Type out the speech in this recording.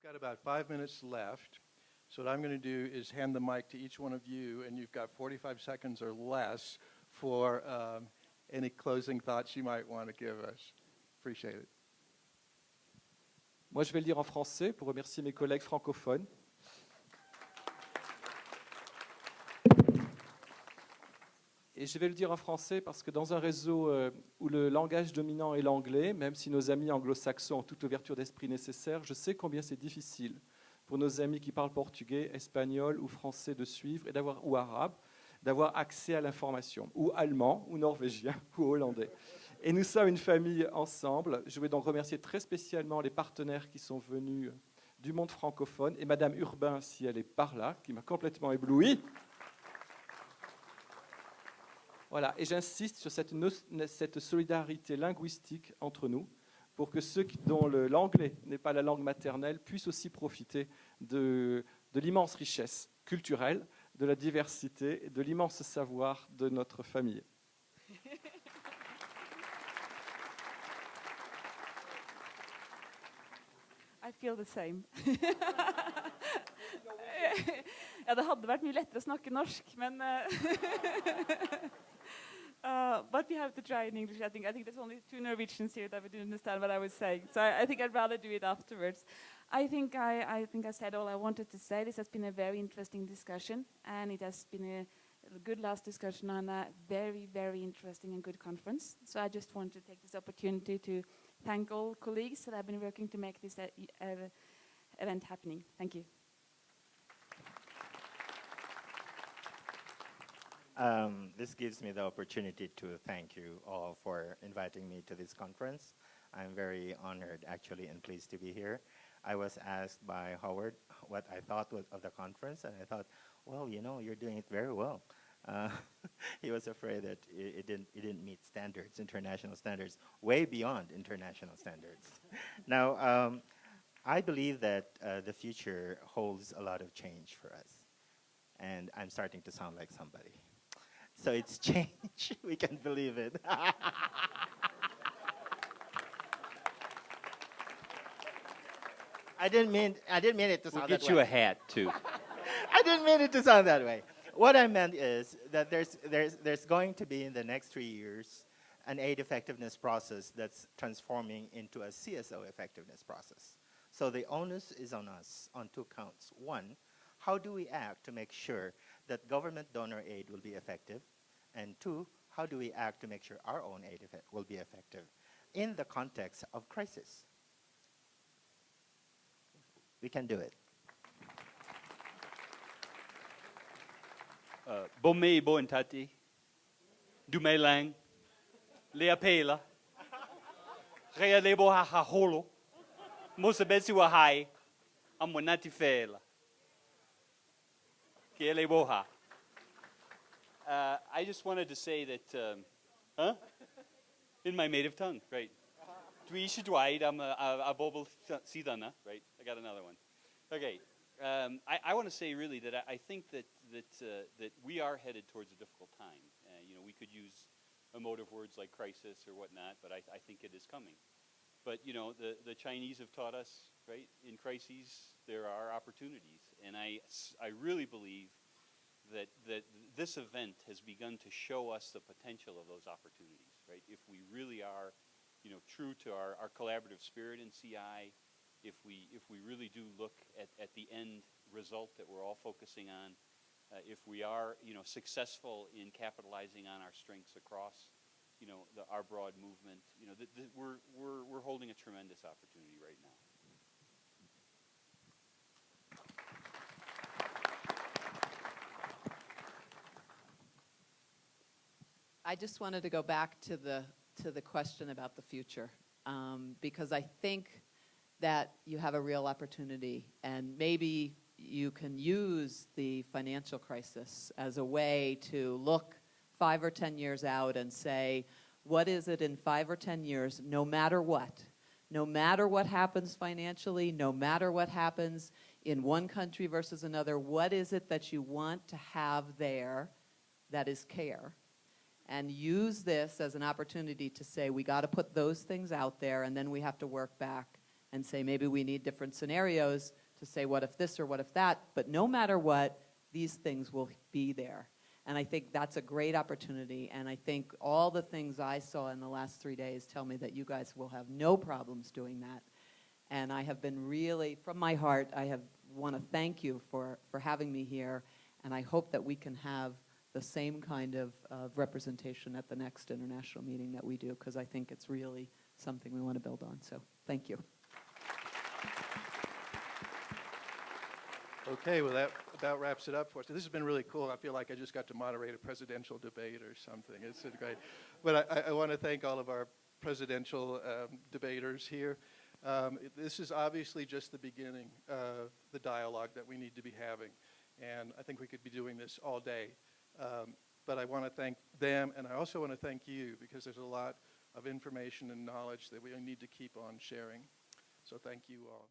got about 5 minutes left. So what I'm going to do is hand the mic to each one of you, and you've got 45 seconds or less for any closing thoughts you might want to give us. Appreciate it. Moi, je vais le dire en français pour remercier mes collègues francophones. Et je vais le dire en français parce que dans un réseau où le langage dominant est l'anglais, même si nos amis anglo-saxons ont toute l'ouverture d'esprit nécessaire, je sais combien c'est difficile pour nos amis qui parlent portugais, espagnol ou français de suivre ou arabe, d'avoir accès à l'information, ou allemand, ou norvégien, ou hollandais. Et nous sommes une famille ensemble. Je vais donc remercier très spécialement les partenaires qui sont venus du monde francophone, et Madame Urbain, si elle est par là, qui m'a complètement ébloui. Voilà, et j'insiste sur cette solidarité linguistique entre nous, pour que ceux dont l'anglais n'est pas la langue maternelle puissent aussi profiter de l'immense richesse culturelle, de la diversité et de l'immense savoir de notre famille. I feel the same. Ja, det hadde vært mye lettere å snakke norsk, men but we have to try in English. I think there's only 2 Norwegians here that would understand what I was saying. So I think I'd rather do it afterwards. I think I said all I wanted to say. This has been a very interesting discussion, and it has been a good last discussion on a very, very interesting and good conference. So I just want to take this opportunity to thank all colleagues that have been working to make this event happening. Thank you. This gives me the opportunity to thank you all for inviting me to this conference. I'm very honored, actually, and pleased to be here. I was asked by Howard what I thought of the conference, and I thought, well, you know, you're doing it very well. He was afraid that it didn't meet standards, international standards, way beyond international standards. Now, I believe that the future holds a lot of change for us, and I'm starting to sound like somebody. So it's change. We can't believe it. I didn't mean it to sound that way. We'll get you a hat too. I didn't mean it to sound that way. What I meant is that there's going to be in the next 3 years an aid effectiveness process that's transforming into a CSO effectiveness process. So the onus is on us on 2 counts. 1, how do we act to make sure that government donor aid will be effective? And 2, how do we act to make sure our own aid will be effective in the context of crisis? We can do it. Bomei boentati, Dumelang, Leapela, Rea lebo ha holo, Mosabetsi wa hai, Amonati fela. Kieleboha. I just wanted to say that, in my native tongue, right? Dwi Dwight, I'm a bobble sidana, right? I got another one. Okay, I want to say really that I think that we are headed towards a difficult time. You know, we could use emotive words like crisis or whatnot, but I think it is coming. But you know, the Chinese have taught us, right? In crises, there are opportunities, and I really believe that this event has begun to show us the potential of those opportunities, right? If we really are, you know, true to our collaborative spirit in CI, if we really do look at the end result that we're all focusing on, if we are, you know, successful in capitalizing on our strengths across, you know, our broad movement, you know, we're holding a tremendous opportunity right now. I just wanted to go back to the question about the future, because I think that you have a real opportunity, and maybe you can use the financial crisis as a way to look 5 or 10 years out and say, what is it in 5 or 10 years, no matter what happens financially, no matter what happens in one country versus another, what is it that you want to have there that is care? And use this as an opportunity to say, we got to put those things out there, and then we have to work back and say maybe we need different scenarios to say what if this or what if that, but no matter what, these things will be there. And I think that's a great opportunity, and I think all the things I saw in the last 3 days tell me that you guys will have no problems doing that. And I have been really, from my heart, want to thank you for having me here, and I hope that we can have the same kind of representation at the next international meeting that we do, because I think it's really something we want to build on. So thank you. Okay, well, that about wraps it up for us. This has been really cool. I feel like I just got to moderate a presidential debate or something. It's great. But I want to thank all of our presidential debaters here. This is obviously just the beginning of the dialogue that we need to be having. And I think we could be doing this all day. But I want to thank them, and I also want to thank you, because there's a lot of information and knowledge that we need to keep on sharing. So thank you all.